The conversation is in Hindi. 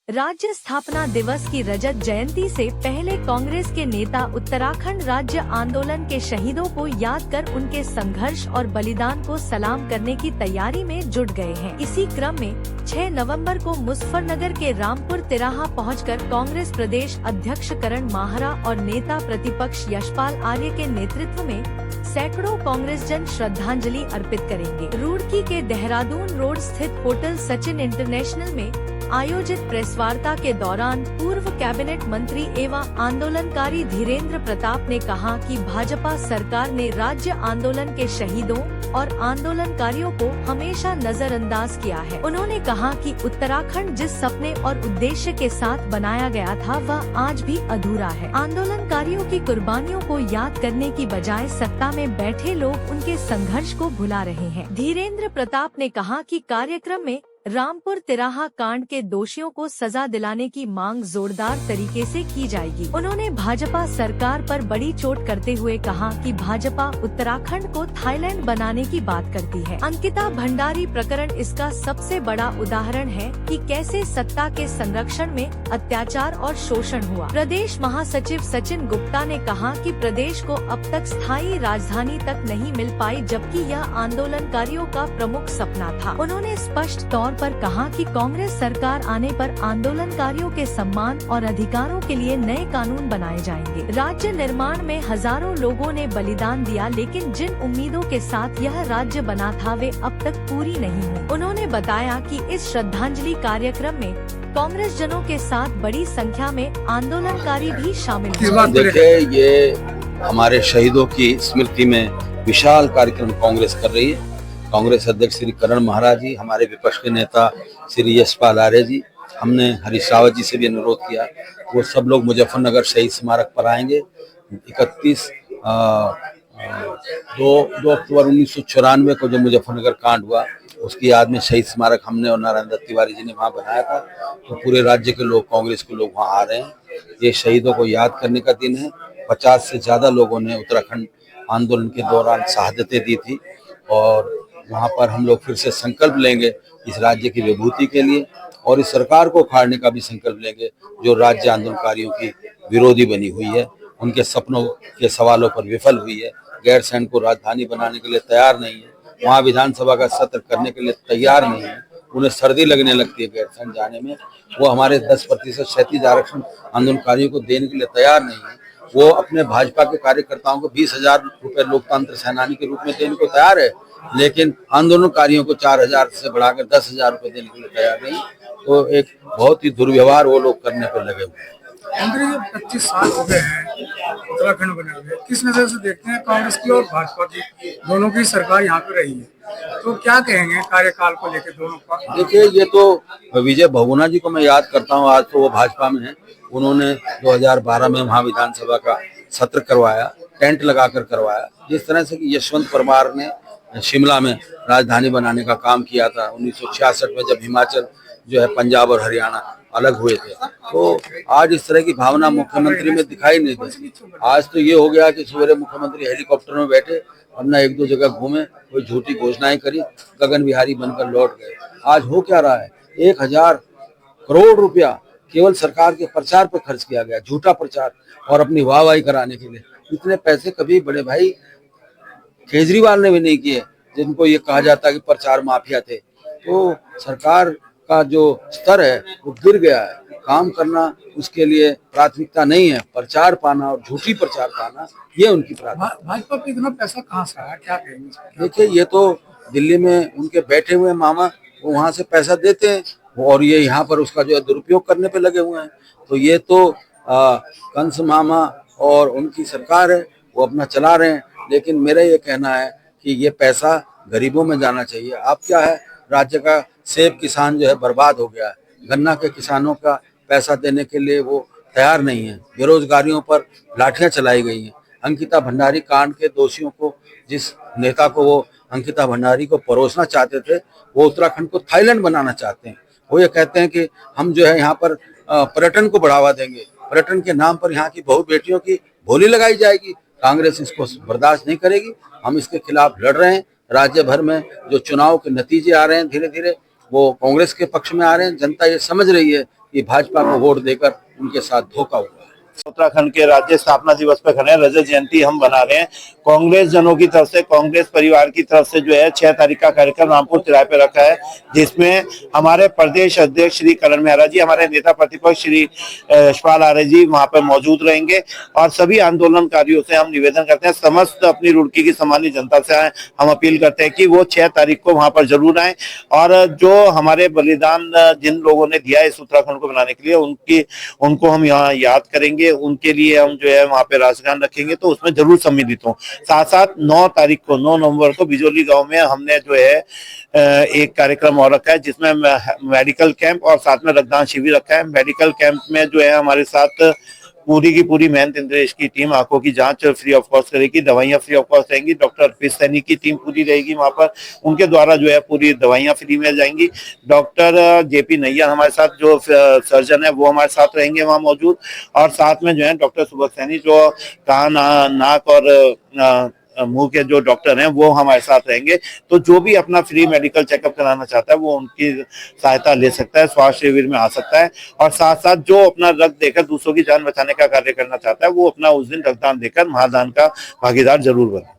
राज्य स्थापना दिवस की रजत जयंती से पहले कांग्रेस के नेता उत्तराखंड राज्य आंदोलन के शहीदों को याद कर उनके संघर्ष और बलिदान को सलाम करने की तैयारी में जुट गए हैं। इसी क्रम में 6 नवंबर को मुजफ्फरनगर के रामपुर तिराहा पहुंचकर कांग्रेस प्रदेश अध्यक्ष करण माहरा और नेता प्रतिपक्ष यशपाल आर्य के नेतृत्व में सैकड़ों कांग्रेस जन श्रद्धांजलि अर्पित करेंगे। रुड़की के देहरादून रोड स्थित होटल सचिन इंटरनेशनल में आयोजित प्रेस वार्ता के दौरान पूर्व कैबिनेट मंत्री एवं आंदोलनकारी धीरेन्द्र प्रताप ने कहा कि भाजपा सरकार ने राज्य आंदोलन के शहीदों और आंदोलनकारियों को हमेशा नजरअंदाज किया है। उन्होंने कहा कि उत्तराखंड जिस सपने और उद्देश्य के साथ बनाया गया था वह आज भी अधूरा है। आंदोलनकारियों की कुर्बानियों को याद करने की बजाय सत्ता में बैठे लोग उनके संघर्ष को भुला रहे हैं। धीरेन्द्र प्रताप ने कहा कि कार्यक्रम में रामपुर तिराहा कांड के दोषियों को सजा दिलाने की मांग जोरदार तरीके से की जाएगी। उन्होंने भाजपा सरकार पर बड़ी चोट करते हुए कहा कि भाजपा उत्तराखंड को थाईलैंड बनाने की बात करती है। अंकिता भंडारी प्रकरण इसका सबसे बड़ा उदाहरण है कि कैसे सत्ता के संरक्षण में अत्याचार और शोषण हुआ। प्रदेश महासचिव सचिन गुप्ता ने कहा कि प्रदेश को अब तक स्थायी राजधानी तक नहीं मिल पाई, जबकि यह आंदोलनकारियों का प्रमुख सपना था। उन्होंने स्पष्ट तौर पर कहा कि कांग्रेस सरकार आने पर आंदोलनकारियों के सम्मान और अधिकारों के लिए नए कानून बनाए जाएंगे। राज्य निर्माण में हजारों लोगों ने बलिदान दिया, लेकिन जिन उम्मीदों के साथ यह राज्य बना था वे अब तक पूरी नहीं हुई। उन्होंने बताया कि इस श्रद्धांजलि कार्यक्रम में कांग्रेस जनों के साथ बड़ी संख्या में आंदोलनकारी भी शामिल हुए। देखिए, ये हमारे शहीदों की स्मृति में विशाल कार्यक्रम कांग्रेस कर रही है। कांग्रेस अध्यक्ष श्री करण माहरा जी, हमारे विपक्ष के नेता श्री यशपाल आर्य जी, हमने हरीश रावत जी से भी अनुरोध किया, वो सब लोग मुजफ्फरनगर शहीद स्मारक पर आएंगे। 2 अक्टूबर 1994 को जो मुजफ्फरनगर कांड हुआ उसकी याद में शहीद स्मारक हमने और नारायण दत्त तिवारी जी ने वहाँ बनाया था। तो पूरे राज्य के लोग, कांग्रेस के लोग वहाँ आ रहे हैं। ये शहीदों को याद करने का दिन है। 50 से ज्यादा लोगों ने उत्तराखंड आंदोलन के दौरान शहादतें दी थी और वहाँ पर हम लोग फिर से संकल्प लेंगे इस राज्य की विभूति के लिए, और इस सरकार को उखाड़ने का भी संकल्प लेंगे जो राज्य आंदोलनकारियों की विरोधी बनी हुई है, उनके सपनों के सवालों पर विफल हुई है, गैरसैंण को राजधानी बनाने के लिए तैयार नहीं है, वहाँ विधानसभा का सत्र करने के लिए तैयार नहीं है, उन्हें सर्दी लगने लगती है गैरसैंण जाने में, वो हमारे 10% क्षैतिज आरक्षण आंदोलनकारियों को देने के लिए तैयार नहीं है, वो अपने भाजपा के कार्यकर्ताओं को 20,000 रुपए लोकतंत्र सेनानी के रूप में देने को तैयार है, लेकिन आंदोलनकारियों को 4,000 से बढ़ाकर 10,000 रुपए देने के लिए तैयार नहीं। तो एक बहुत ही दुर्व्यवहार वो लोग करने पर लगे हुए हैं। 25 साल हो गए हैं उत्तराखंड बने हुए, किस नजर से देखते हैं कांग्रेस की और भाजपा की, दोनों की सरकार यहाँ पे रही है, तो क्या कहेंगे कार्यकाल को लेकर दोनों का? देखिए, ये तो विजय बहुगुणा जी को मैं याद करता हूँ, आज तो वो भाजपा में है। उन्होंने 2012 में वहाँ विधानसभा का सत्र करवाया, टेंट लगाकर करवाया। जिस तरह से कि यशवंत परमार ने शिमला में राजधानी बनाने का काम किया था 1966 में, जब हिमाचल जो है पंजाब और हरियाणा अलग हुए थे, तो आज इस तरह की भावना मुख्यमंत्री में दिखाई नहीं देती। आज तो ये हो गया कि सवेरे मुख्यमंत्री हेलीकॉप्टर में बैठे, वरना 1-2 जगह घूमे, कोई झूठी घोषणाएं करी, गगन विहारी बनकर लौट गए। आज हो क्या रहा है? 1,000 करोड़ रुपया केवल सरकार के प्रचार पर खर्च किया गया, झूठा प्रचार और अपनी वाहवाही कराने के लिए। इतने पैसे कभी बड़े भाई केजरीवाल ने भी नहीं किए, जिनको ये कहा जाता है कि प्रचार माफिया थे। तो सरकार का जो स्तर है वो गिर गया है। काम करना उसके लिए प्राथमिकता नहीं है, प्रचार पाना और झूठी प्रचार पाना ये उनकी प्राथमिकता। भाजपा को इतना पैसा कहाँ से आया, क्या कहेंगे? देखिए, ये तो दिल्ली में उनके बैठे हुए मामा, वो वहाँ से पैसा देते हैं और ये यहाँ पर उसका जो है दुरुपयोग करने पे लगे हुए हैं। तो ये तो कंस मामा और उनकी सरकार है, वो अपना चला रहे हैं। लेकिन मेरा ये कहना है कि ये पैसा गरीबों में जाना चाहिए। अब क्या है, राज्य का सेब किसान जो है बर्बाद हो गया है, गन्ना के किसानों का पैसा देने के लिए वो तैयार नहीं है, बेरोजगारियों पर लाठियां चलाई गई हैं। अंकिता भंडारी कांड के दोषियों को, जिस नेता को वो अंकिता भंडारी को परोसना चाहते थे, वो उत्तराखंड को थाईलैंड बनाना चाहते हैं। वो ये कहते हैं कि हम जो है यहाँ पर पर्यटन को बढ़ावा देंगे, पर्यटन के नाम पर यहाँ की बहू बेटियों की बोली लगाई जाएगी। कांग्रेस इसको बर्दाश्त नहीं करेगी, हम इसके खिलाफ लड़ रहे हैं। राज्य भर में जो चुनाव के नतीजे आ रहे हैं धीरे धीरे वो कांग्रेस के पक्ष में आ रहे हैं। जनता ये समझ रही है ये भाजपा को वोट देकर उनके साथ धोखा हुआ। उत्तराखंड के राज्य स्थापना दिवस पर खड़े हैं, रजत जयंती हम बना रहे हैं। कांग्रेस जनों की तरफ से, कांग्रेस परिवार की तरफ से जो है 6 तारीख का कार्यक्रम रामपुर तिराहे पे रखा है, जिसमें हमारे प्रदेश अध्यक्ष श्री करण मेहरा जी, हमारे नेता प्रतिपक्ष श्री यशपाल आर्य जी वहां पर मौजूद रहेंगे। और सभी आंदोलनकारियों से हम निवेदन करते हैं, समस्त अपनी रुड़की की सामान्य जनता से हम अपील करते हैं कि वो 6 तारीख को वहां पर जरूर आए और जो हमारे बलिदान जिन लोगों ने दिया इस उत्तराखंड को बनाने के लिए उनको हम यहाँ याद करेंगे, उनके लिए हम जो है वहां पे राष्ट्रगान रखेंगे, तो उसमें जरूर सम्मिलित हो। साथ साथ 9 तारीख को 9 नवंबर को बिजोली गांव में हमने जो है एक कार्यक्रम और रखा है, जिसमें मेडिकल कैंप और साथ में रक्तदान शिविर रखा है। मेडिकल कैंप में जो है हमारे साथ पूरी की पूरी मेहनत इंद्रेश की टीम आंखों की जांच फ्री ऑफ कॉस्ट करेगी, दवाइयां फ्री ऑफ कॉस्ट रहेंगी। डॉक्टर अर्पित सैनी की टीम पूरी रहेगी वहां पर, उनके द्वारा जो है पूरी दवाइयां फ्री में जाएंगी। डॉक्टर जेपी नैयर हमारे साथ जो सर्जन है वो हमारे साथ रहेंगे वहां मौजूद, और साथ में जो है डॉक्टर सुबह सैनी जो कान नाक और मुंह के जो डॉक्टर हैं वो हमारे साथ रहेंगे। तो जो भी अपना फ्री मेडिकल चेकअप कराना चाहता है वो उनकी सहायता ले सकता है, स्वास्थ्य शिविर में आ सकता है। और साथ साथ जो अपना रक्त देकर दूसरों की जान बचाने का कार्य करना चाहता है वो अपना उस दिन रक्तदान देकर महादान का भागीदार जरूर बने।